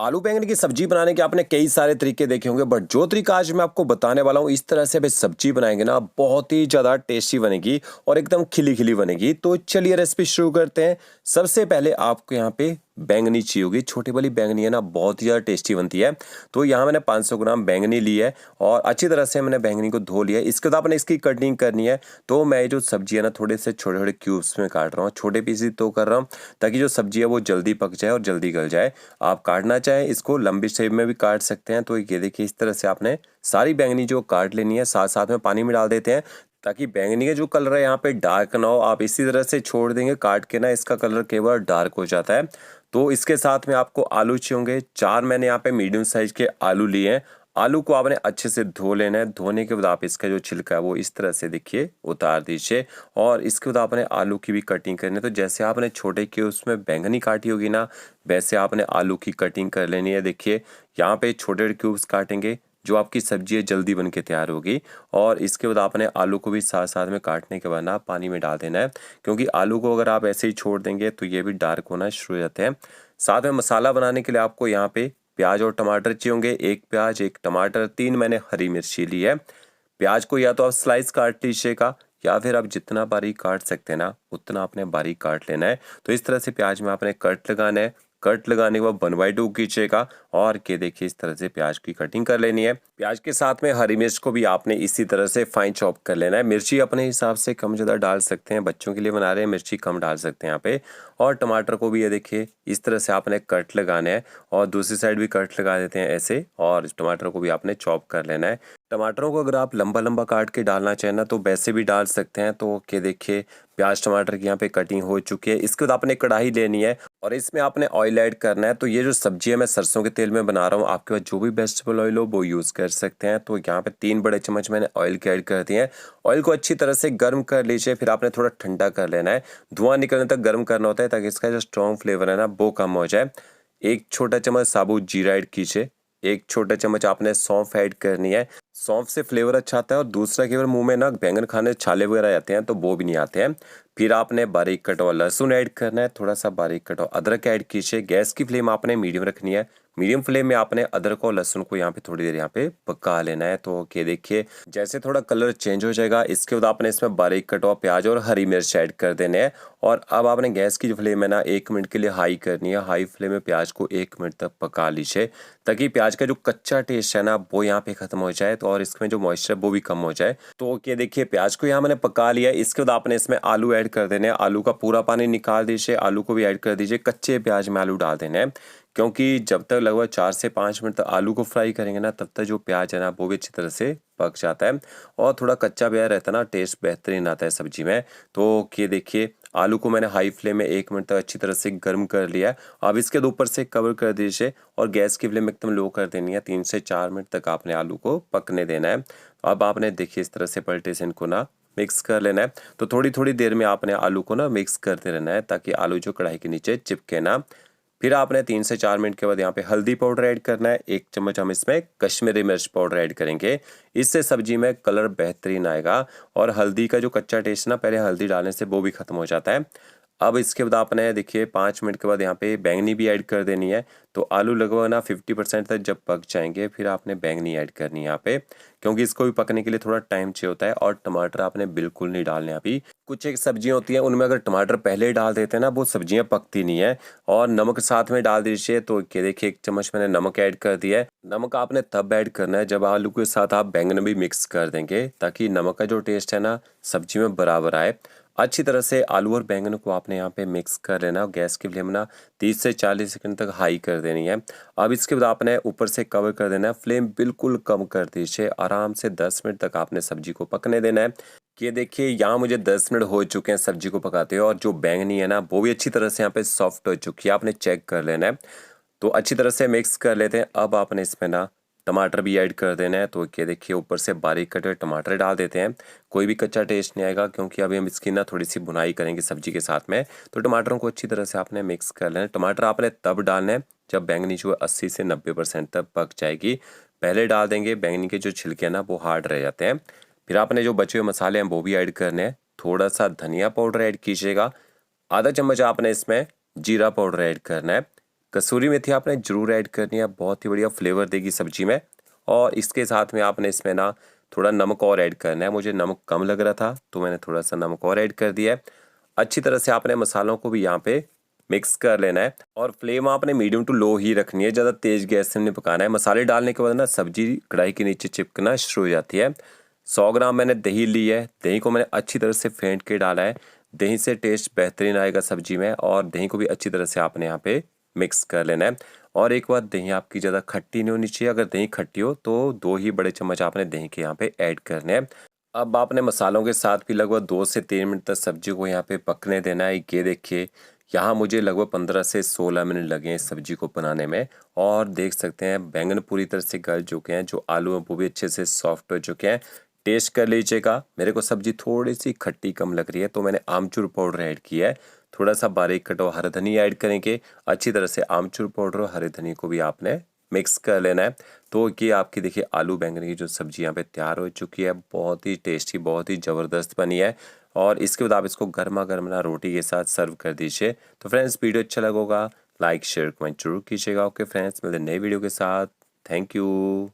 आलू बैंगन की सब्जी बनाने के आपने कई सारे तरीके देखे होंगे, बट जो तरीका आज मैं आपको बताने वाला हूँ, इस तरह से भाई सब्जी बनाएंगे ना, बहुत ही ज़्यादा टेस्टी बनेगी और एकदम खिली खिली बनेगी। तो चलिए रेसिपी शुरू करते हैं। सबसे पहले आपको यहाँ पे बैंगनी चाहिए होगी, छोटी वाली बैंगनी है ना, बहुत ही ज़्यादा टेस्टी बनती है। तो यहाँ मैंने 500 ग्राम बैंगनी ली है और अच्छी तरह से मैंने बैंगनी को धो लिया है। इसके बाद आपने इसकी कटिंग करनी है। तो मैं जो सब्जी है ना, थोड़े से छोटे छोटे क्यूब्स में काट रहा हूँ, छोटे पीसेस तो कर रहा हूँ ताकि जो सब्जी है वो जल्दी पक जाए और जल्दी गल जाए। आप काटना चाहें इसको लंबी शेप में भी काट सकते हैं। तो ये देखिए, इस तरह से आपने सारी बैंगनी जो काट लेनी है। साथ साथ में पानी में डाल देते हैं ताकि बैंगनी का जो कलर है यहाँ पे डार्क ना हो। आप इसी तरह से छोड़ देंगे काट के ना, इसका कलर केवल डार्क हो जाता है। तो इसके साथ में आपको आलू चाहिए होंगे। 4 मैंने यहाँ पे मीडियम साइज के आलू लिए हैं। आलू को आपने अच्छे से धो लेना है। धोने के बाद आप इसका जो छिलका है वो इस तरह से देखिए उतार दीजिए और इसके बाद आपने आलू की भी कटिंग करनी है। तो जैसे आपने छोटे के उसमें बैंगनी काटी होगी ना, वैसे आपने आलू की कटिंग कर लेनी है। देखिए यहाँ पे छोटे क्यूब्स काटेंगे, जो आपकी सब्जी है जल्दी बन के तैयार होगी। और इसके बाद आपने आलू को भी साथ साथ में काटने के बाद ना पानी में डाल देना है, क्योंकि आलू को अगर आप ऐसे ही छोड़ देंगे तो ये भी डार्क होना शुरू हो जाते हैं। साथ में मसाला बनाने के लिए आपको यहाँ पे प्याज और टमाटर चाहिए होंगे। 1 प्याज 1 टमाटर 3 मैंने हरी मिर्ची ली है। प्याज को या तो आप स्लाइस काट लीजिएगा या फिर आप जितना बारीक काट सकते हैं ना उतना आपने बारीक काट लेना है। तो इस तरह से प्याज में आपने कट लगाना है। कट लगाने के बाद 1/2 खींचेगा और के देखिए इस तरह से प्याज की कटिंग कर लेनी है। प्याज के साथ में हरी मिर्च को भी आपने इसी तरह से फाइन चॉप कर लेना है। मिर्ची अपने हिसाब से कम ज़्यादा डाल सकते हैं, बच्चों के लिए बना रहे हैं मिर्ची कम डाल सकते हैं यहाँ पे। और टमाटर को भी ये देखिए इस तरह से आपने कट लगाना है और दूसरी साइड भी कट लगा देते हैं ऐसे, और टमाटर को भी आपने चॉप कर लेना है। टमाटरों को अगर आप लंबा लंबा काट के डालना चाहें ना तो वैसे भी डाल सकते हैं। तो के देखिए प्याज टमाटर की यहाँ पे कटिंग हो चुकी है। इसके बाद आपने कढ़ाई लेनी है और इसमें आपने ऑयल ऐड करना है। तो ये जो सब्जी है मैं सरसों के तेल में बना रहा हूँ, आपके पास जो भी वेजिटेबल ऑयल हो वो यूज़ कर सकते हैं। तो यहाँ पे 3 बड़े चम्मच मैंने ऑयल के ऐड कर दिए हैं। ऑयल को अच्छी तरह से गर्म कर लीजिए, फिर आपने थोड़ा ठंडा कर लेना है। धुआं निकलने तक गर्म करना होता है ताकि इसका जो स्ट्रॉन्ग फ्लेवर है ना वो कम हो जाए। 1 छोटा चम्मच साबुत जीरा ऐड कीजिए। 1 छोटा चम्मच आपने सौंफ ऐड करनी है। सौंफ से फ्लेवर अच्छा आता है और दूसरा केवल मुंह में ना बैंगन खाने छाले वगैरह आते हैं तो वो भी नहीं आते हैं। फिर आपने बारीक कटा हुआ लहसुन ऐड करना है, थोड़ा सा बारीक कटा हुआ अदरक ऐड कीजिए। गैस की फ्लेम आपने मीडियम रखनी है। मीडियम फ्लेम में आपने अदरक और लहसुन को यहाँ पे थोड़ी देर यहाँ पे पका लेना है। तो ओके देखिए जैसे थोड़ा कलर चेंज हो जाएगा, इसके बाद आपने इसमें बारीक कटा हुआ प्याज और हरी मिर्च ऐड कर देने हैं। और अब आपने गैस की जो फ्लेम है ना 1 मिनट के लिए हाई करनी है। हाई फ्लेम में प्याज को 1 मिनट तक पका लीजिए ताकि प्याज का जो कच्चा टेस्ट है ना वो यहाँ पे खत्म हो जाए, तो और इसमें जो मॉइस्चर वो भी कम हो जाए। तो ओके देखिए प्याज को यहाँ मैंने पका लिया। इसके बाद आपने इसमें आलू ऐड कर देने हैं। आलू का पूरा पानी निकाल दीजिए, आलू को भी ऐड कर दीजिए। कच्चे प्याज में आलू डाल देने हैं, क्योंकि जब तक लगभग 4 से 5 मिनट तक आलू को फ्राई करेंगे ना तब तक जो प्याज है ना वो भी अच्छी तरह से पक जाता है। और थोड़ा कच्चा प्याज रहता है ना, टेस्ट बेहतरीन आता है सब्जी में। तो ये देखिए आलू को मैंने हाई फ्लेम में 1 मिनट तक अच्छी तरह से गर्म कर लिया है। अब इसके ऊपर से कवर कर दीजिए और गैस की फ्लेम एकदम लो कर देनी है। 3 से 4 मिनट तक आपने आलू को पकने देना है। अब आपने देखिए इस तरह से पलटे से इनको ना मिक्स कर लेना है। तो थोड़ी थोड़ी देर में आपने आलू को ना मिक्स करते रहना है ताकि आलू जो कढ़ाई के नीचे चिपके ना। फिर आपने 3 से 4 मिनट के बाद यहाँ पे हल्दी पाउडर ऐड करना है। 1 चम्मच हम इसमें कश्मीरी मिर्च पाउडर ऐड करेंगे। इससे सब्जी में कलर बेहतरीन आएगा और हल्दी का जो कच्चा टेस्ट ना पहले हल्दी डालने से वो भी खत्म हो जाता है। अब इसके बाद आपने देखिए 5 मिनट के बाद यहाँ पे बैंगनी भी ऐड कर देनी है। तो आलू लगभग ना 50% तक जब पक जाएंगे फिर आपने बैंगनी ऐड करनी है यहाँ पे, क्योंकि इसको भी पकने के लिए थोड़ा टाइम चाहिए होता है। और टमाटर आपने बिल्कुल नहीं डालने। अभी कुछ एक सब्जियां होती हैं उनमें अगर टमाटर पहले डाल देते हैं ना वो सब्जियां पकती नहीं है। और नमक साथ में डाल दीजिए। तो ये देखिए 1 चम्मच मैंने नमक ऐड कर दिया है। नमक आपने तब ऐड करना है जब आलू के साथ आप बैंगन भी मिक्स कर देंगे, ताकि नमक का जो टेस्ट है ना सब्जी में बराबर आए। अच्छी तरह से आलू और बैंगन को आपने यहाँ पे मिक्स कर लेना। गैस की फ्लेम ना 30 से 40 सेकंड तक हाई कर देनी है। अब इसके बाद आपने ऊपर से कवर कर देना है। फ्लेम बिल्कुल कम कर दीजिए। आराम से 10 मिनट तक आपने सब्जी को पकने देना है। ये देखिए यहाँ मुझे 10 मिनट हो चुके हैं सब्जी को पकाते हुए और जो बैंगनी है ना वो भी अच्छी तरह से यहाँ पे सॉफ्ट हो चुकी है। आपने चेक कर लेना है। तो अच्छी तरह से मिक्स कर लेते हैं। अब आपने इसमें ना टमाटर भी ऐड कर देना है। तो ये देखिए ऊपर से बारीक कटे हुए टमाटर डाल देते हैं। कोई भी कच्चा टेस्ट नहीं आएगा, क्योंकि अभी हम इसकी ना थोड़ी सी भुनाई करेंगे सब्जी के साथ में। तो टमाटरों को अच्छी तरह से आपने मिक्स कर लेना है। टमाटर आपने तब डालना है जब बैंगनी जो 80 से 90% तक पक जाएगी। पहले डाल देंगे बैंगनी के जो छिलके हैं ना वो हार्ड रह जाते हैं। फिर आपने जो बचे हुए मसाले हैं वो भी ऐड करने हैं। थोड़ा सा धनिया पाउडर ऐड कीजिएगा। आधा चम्मच आपने इसमें जीरा पाउडर ऐड करना है। कसूरी मेथी आपने ज़रूर ऐड करनी है, बहुत ही बढ़िया फ्लेवर देगी सब्जी में। और इसके साथ में आपने इसमें ना थोड़ा नमक और ऐड करना है। मुझे नमक कम लग रहा था तो मैंने थोड़ा सा नमक और ऐड कर दिया है। अच्छी तरह से आपने मसालों को भी यहाँ पे मिक्स कर लेना है और फ्लेम आपने मीडियम टू लो ही रखनी है, ज़्यादा तेज़ गैस से नहीं पकाना है। मसाले डालने के बाद ना सब्जी कढ़ाई के नीचे चिपकना शुरू हो जाती है। 100 ग्राम मैंने दही ली है, दही को मैंने अच्छी तरह से फेंट के डाला है। दही से टेस्ट बेहतरीन आएगा सब्जी में और दही को भी अच्छी तरह से आपने यहाँ पे मिक्स कर लेना है। और एक बात, दही आपकी ज़्यादा खट्टी नहीं होनी चाहिए। अगर दही खट्टी हो तो 2 ही बड़े चम्मच आपने दही के यहाँ पे ऐड करने हैं। अब आपने मसालों के साथ भी लगभग 2 से 3 मिनट तक सब्जी को यहाँ पे पकने देना है। ये देखिए, यहाँ मुझे लगभग 15 से 16 मिनट लगे हैं इस सब्जी को बनाने में। और देख सकते हैं बैंगन पूरी तरह से गल चुके हैं, जो आलू हैं वो भी अच्छे से सॉफ्ट हो चुके हैं। टेस्ट कर लीजिएगा। मेरे को सब्जी थोड़ी सी खट्टी कम लग रही है तो मैंने आमचूर पाउडर ऐड किया है। थोड़ा सा बारीक कटा हुआ हरा धनिया ऐड करेंगे। अच्छी तरह से आमचूर पाउडर और हरे धनिया को भी आपने मिक्स कर लेना है। तो ये आपकी देखिए आलू बैंगन की जो सब्जी यहाँ पे तैयार हो चुकी है, बहुत ही टेस्टी, बहुत ही ज़बरदस्त बनी है। और इसके बाद आप इसको गर्मा गर्म ना रोटी के साथ सर्व कर दीजिए। तो फ्रेंड्स, वीडियो अच्छा लगा होगा लाइक शेयर कमेंट जरूर कीजिएगा। ओके फ्रेंड्स, मिलते हैं नई वीडियो के साथ। Thank you.